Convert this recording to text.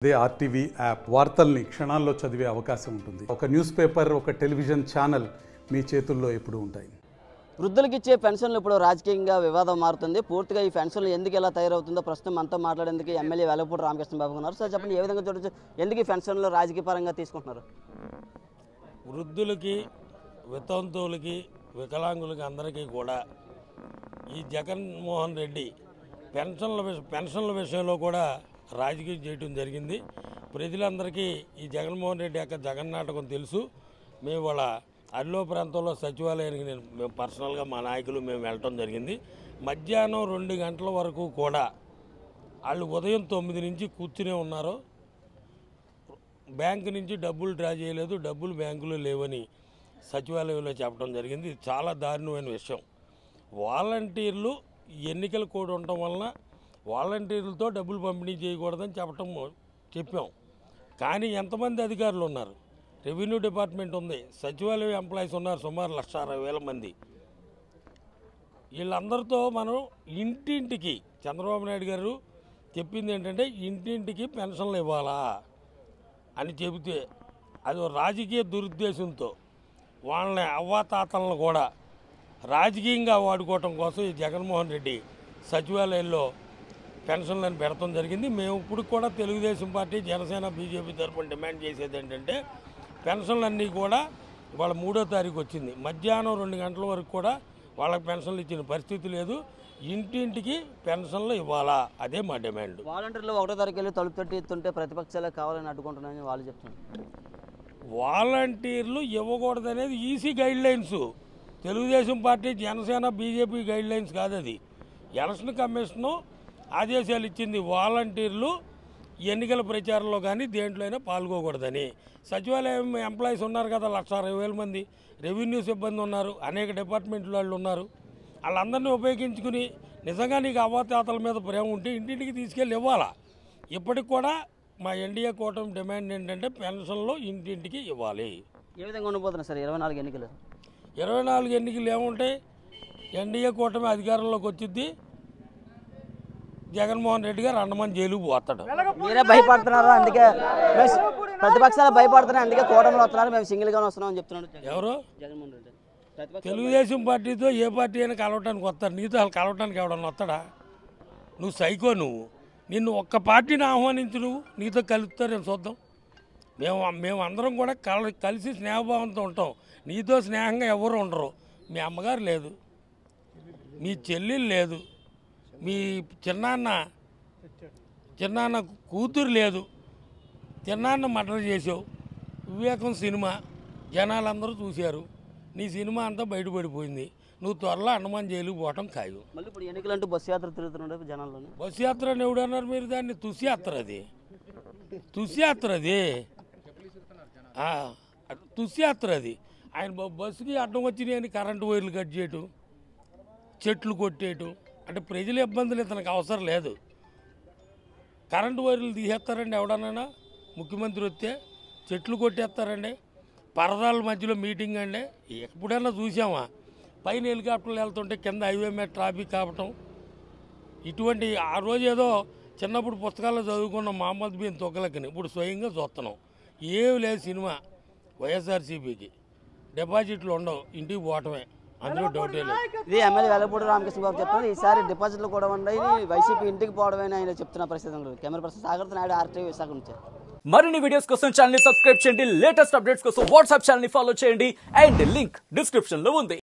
అదే RTV app వార్తల్ని క్షణాల్లో చదివే అవకాశం ఉంటుంది. ఒక న్యూస్ పేపర్, ఒక టెలివిజన్ ఛానల్ మీ చేతుల్లో ఎప్పుడూ ఉంటాయి. వృద్ధులకు ఇచ్చే పెన్షన్లు ఇప్పుడు రాజకీయంగా వివాదం మారుతుంది. పూర్తిగా ఈ పెన్షన్లు ఎందుకు ఎలా తయారవుతుందో ప్రస్తుతం మనతో మాట్లాడేందుకు ఎమ్మెల్యే వెలగపూడి రామకృష్ణ బాబు ఉన్నారు. సార్ చెప్పండి, ఏ విధంగా చూడొచ్చు, ఎందుకు ఈ పెన్షన్లు రాజకీయ పరంగా తీసుకుంటున్నారు? వృద్ధులకి, వితంతువులకి, వికలాంగులకి అందరికీ కూడా ఈ జగన్మోహన్ రెడ్డి పెన్షన్ల విషయంలో కూడా రాజకీయం చేయడం జరిగింది. ప్రజలందరికీ ఈ జగన్మోహన్ రెడ్డి యొక్క జగన్నాటకం తెలుసు. మేము వాళ్ళ అల్లో ప్రాంతంలో సచివాలయానికి మేము పర్సనల్గా మా నాయకులు మేము వెళ్ళటం జరిగింది. మధ్యాహ్నం 2 గంటల వరకు కూడా వాళ్ళు ఉదయం 9 నుంచి కూర్చునే ఉన్నారు. బ్యాంకు నుంచి డబ్బులు డ్రా చేయలేదు, డబ్బులు బ్యాంకులో లేవని సచివాలయంలో చెప్పడం జరిగింది. ఇది చాలా దారుణమైన విషయం. వాలంటీర్లు ఎన్నికల కోడ్ ఉండటం వలన వాలంటీర్లతో డబ్బులు పంపిణీ చేయకూడదని చెప్పాం. కానీ ఎంతమంది అధికారులు ఉన్నారు? రెవెన్యూ డిపార్ట్మెంట్ ఉంది, సచివాలయం ఎంప్లాయీస్ ఉన్నారు సుమారు 1,60,000 మంది. వీళ్ళందరితో మనం ఇంటింటికి చంద్రబాబు నాయుడు గారు చెప్పింది ఏంటంటే ఇంటింటికి పెన్షన్లు ఇవ్వాలా అని చెబితే అది రాజకీయ దురుద్దేశంతో వాళ్ళని అవ్వాతాతలను కూడా రాజకీయంగా వాడుకోవటం కోసం ఈ జగన్మోహన్ రెడ్డి సచివాలయంలో పెన్షన్లను పెడతాం జరిగింది. మేము ఇప్పుడు కూడా తెలుగుదేశం పార్టీ, జనసేన, బీజేపీ తరఫున డిమాండ్ చేసేది ఏంటంటే పెన్షన్లన్నీ కూడా వాళ్ళ 3వ తారీఖు వచ్చింది, మధ్యాహ్నం 2 గంటల వరకు కూడా వాళ్ళకి పెన్షన్లు ఇచ్చిన పరిస్థితి లేదు. ఇంటింటికి పెన్షన్లు ఇవ్వాలా, అదే మా డిమాండ్. వాలంటీర్లు 1వ తారీఖు వెళ్ళి తలుపు తట్టి ఇస్తుంటే ప్రతిపక్షాలే కావాలని అడ్డుకుంటున్నారని వాళ్ళు చెప్తున్నారు. వాలంటీర్లు ఇవ్వకూడదనేది EC guidelines, Telugu Desam party, Janasena, BJP guidelines కాదు. అది ఎలక్షన్ కమిషను ఆదేశాలు ఇచ్చింది. వాలంటీర్లు ఎన్నికల ప్రచారంలో కానీ దేంట్లో అయినా పాల్గొకూడదని. సచివాలయం ఎంప్లాయీస్ ఉన్నారు కదా, 1,60,000 మంది, రెవెన్యూ సిబ్బంది ఉన్నారు, అనేక డిపార్ట్మెంట్ల వాళ్ళు ఉన్నారు. వాళ్ళందరినీ ఉపయోగించుకుని నిజంగా నీకు అవ్వాతాతల మీద ప్రేమ ఉంటే ఇంటింటికి తీసుకెళ్ళి ఇవ్వాలా. ఇప్పటికి కూడా మా ఎన్డీఏ కూటమి డిమాండ్ ఏంటంటే పెన్షన్లు ఇంటింటికి ఇవ్వాలి. ఏ విధంగా ఉండిపోతున్నాయి సార్ 24 ఎన్నికలు? 24 ఎన్నికలు ఏముంటాయి? ఎన్డీఏ కూటమి అధికారంలోకి వచ్చింది, జగన్మోహన్ రెడ్డి గారు అండమాన్ జైలుకు పోతాడు. మీరే భయపడుతున్నారు, అందుకే ప్రతిపక్షాలు భయపడుతున్నాయి, అందుకే కూటమిలో వస్తున్నారు, మేము సింగిల్గానే వస్తున్నాం అని చెప్తున్నాడు ఎవరు? జగన్మోహన్ రెడ్డి. తెలుగుదేశం పార్టీతో ఏ పార్టీ అయినా కలవటానికి వస్తారు, నీతో వాళ్ళు కలవటానికి ఎవడన్నా వస్తాడా? నువ్వు సైకో. నిన్ను ఒక్క పార్టీని ఆహ్వానించు, నీతో కలుపుతారు, నేను చూద్దాం. మేము అందరం కూడా కలిసి స్నేహభావంతో ఉంటాం. నీతో స్నేహంగా ఎవరు ఉండరు. మీ అమ్మగారు లేదు, మీ చెల్లెలు లేదు, మీ చిన్నాన్న కూతురు లేదు, చిన్నాన్న మర్డర్ చేసావు. వివేకం సినిమా జనాలందరూ చూశారు, నీ సినిమా అంతా బయటపడిపోయింది. నువ్వు త్వరలో అండమాన్ జైలుకు పోవటం ఖాయం. మళ్ళీ ఇప్పుడు ఎన్నికలు అంటూ బస్సు యాత్ర తిరుగుతున్నాడు జనాల్లోనే. బస్సు యాత్ర అని ఎవడన్నారు మీరు? దాన్ని తుసియాత్ర, అది తుసియాత్ర, అది తుసియాత్ర. అది ఆయన బస్సుకి అడ్డం వచ్చినాయని కరెంటు వైర్లు కట్ చేయటం, చెట్లు కొట్టేయటం, అంటే ప్రజల ఇబ్బందులు ఇతనికి అవసరం లేదు. కరెంటు వైర్లు తీసేస్తారండి ఎవడన్నా? ముఖ్యమంత్రి వస్తే చెట్లు కొట్టేస్తారండి, పరదాల మధ్యలో మీటింగ్ అండి. ఎప్పుడైనా చూసామా? పైన హెలికాప్టర్లు వెళ్తుంటే కింద హైవే మీద ట్రాఫిక్ కావటం, ఇటువంటి. ఆ రోజు ఏదో చిన్నప్పుడు పుస్తకాల్లో చదువుకున్న మహమ్మద్ బిన్ తుగ్లక్ని ఇప్పుడు స్వయంగా చూస్తున్నాం. ఏమి లేదు సినిమా. వైఎస్ఆర్సీపీకి డిపాజిట్లు ఉండవు, ఇంటికి పోవటమే, అందులో డౌటే లేదు. ఇది ఎమ్మెల్యే వెలగపూడి రామకృష్ణ బాబు చెప్తున్నారు. ఈసారి డిపాజిట్లు కూడా ఉన్నాయి, వైసీపీ ఇంటికి పోవడమేనా ఆయన చెప్తున్న పరిస్థితి. Camera person Sagar Naidu, RTV Visakha నుంచి. మరిన్ని వీడియోస్ కోసం ఛానల్ ని సబ్స్క్రైబ్ చేయండి, లేటెస్ట్ అప్డేట్స్ కోసం వాట్సాప్ ఛానల్ ని ఫాలో చేయండి, అండ్ లింక్ డిస్క్రిప్షన్ లో ఉంది.